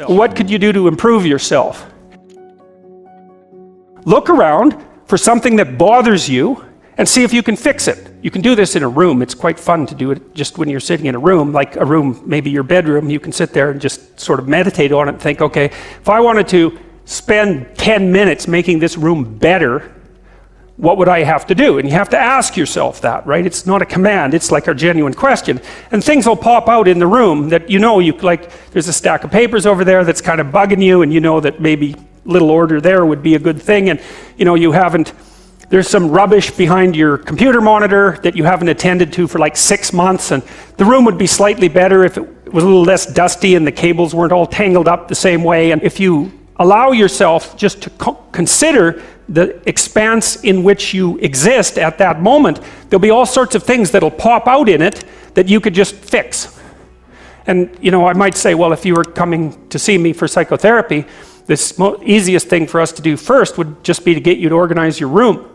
What could you do to improve yourself? Look around for something that bothers you and see if you can fix it. You can do this in a room. It's quite fun to do it just when you're sitting in a room, like a room, maybe your bedroom. You can sit there and just sort of meditate on it and think, okay, if I wanted to spend 10 minutes making this room better, what would I have to do? And you have to ask yourself that, right? It's not a command, it's like a genuine question. And things will pop out in the room that you know, there's a stack of papers over there that's kind of bugging you, and you know that maybe little order there would be a good thing, and you know, there's some rubbish behind your computer monitor that you haven't attended to for like 6 months, and the room would be slightly better if it was a little less dusty and the cables weren't all tangled up the same way. And if you allow yourself just to consider the expanse in which you exist at that moment, there'll be all sorts of things that'll pop out in it that you could just fix. And you know, I might say, well, if you were coming to see me for psychotherapy, this easiest thing for us to do first would just be to get you to organize your room.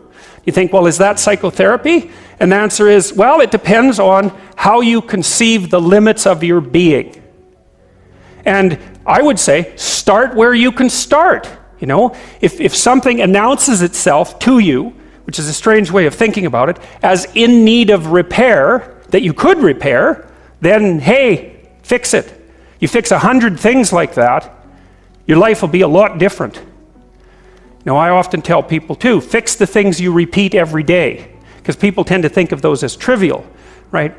You think, well, is that psychotherapy? And the answer is, well, it depends on how you conceive the limits of your being. And I would say, start where you can start. You know, if something announces itself to you, which is a strange way of thinking about it, as in need of repair, that you could repair, then hey, fix it. You fix 100 things like that, your life will be a lot different. Now, I often tell people too, fix the things you repeat every day, because people tend to think of those as trivial, right?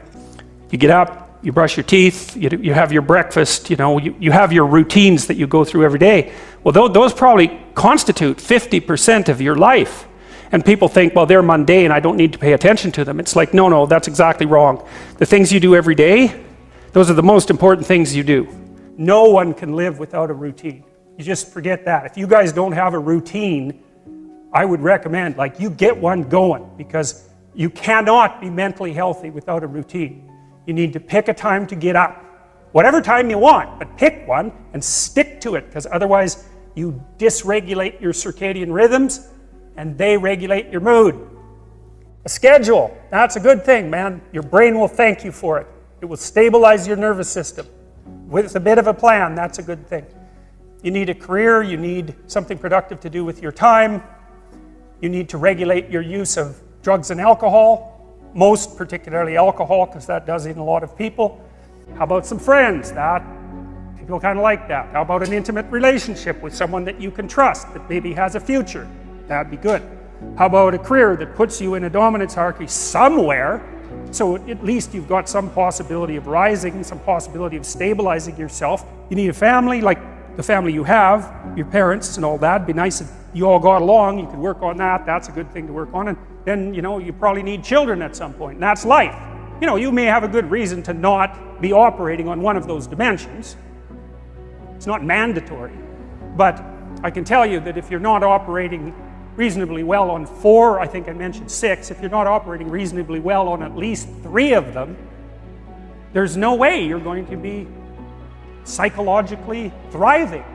You get up, you brush your teeth, you have your breakfast, you know, you have your routines that you go through every day. Well, those probably constitute 50% of your life. And people think, well, they're mundane, I don't need to pay attention to them. It's like, no, that's exactly wrong. The things you do every day, those are the most important things you do. No one can live without a routine. You just forget that. If you guys don't have a routine, I would recommend, like, you get one going, because you cannot be mentally healthy without a routine. You need to pick a time to get up. Whatever time you want, but pick one and stick to it, because otherwise you dysregulate your circadian rhythms and they regulate your mood. A schedule, that's a good thing, man. Your brain will thank you for it. It will stabilize your nervous system. With a bit of a plan, that's a good thing. You need a career, you need something productive to do with your time. You need to regulate your use of drugs and alcohol. Most particularly alcohol, because that does in a lot of people. How about some friends? That people kind of like that. How about an intimate relationship with someone that you can trust, that maybe has a future? That'd be good. How about a career that puts you in a dominance hierarchy somewhere, so at least you've got some possibility of rising, some possibility of stabilizing yourself. You need a family, like the family you have, your parents and all that. It'd be nice if you all got along, you could work on that. That's a good thing to work on. And then, you know, you probably need children at some point, and that's life. You know, you may have a good reason to not be operating on one of those dimensions. It's not mandatory. But I can tell you that if you're not operating reasonably well on 4, I think I mentioned 6, if you're not operating reasonably well on at least 3 of them, there's no way you're going to be psychologically thriving.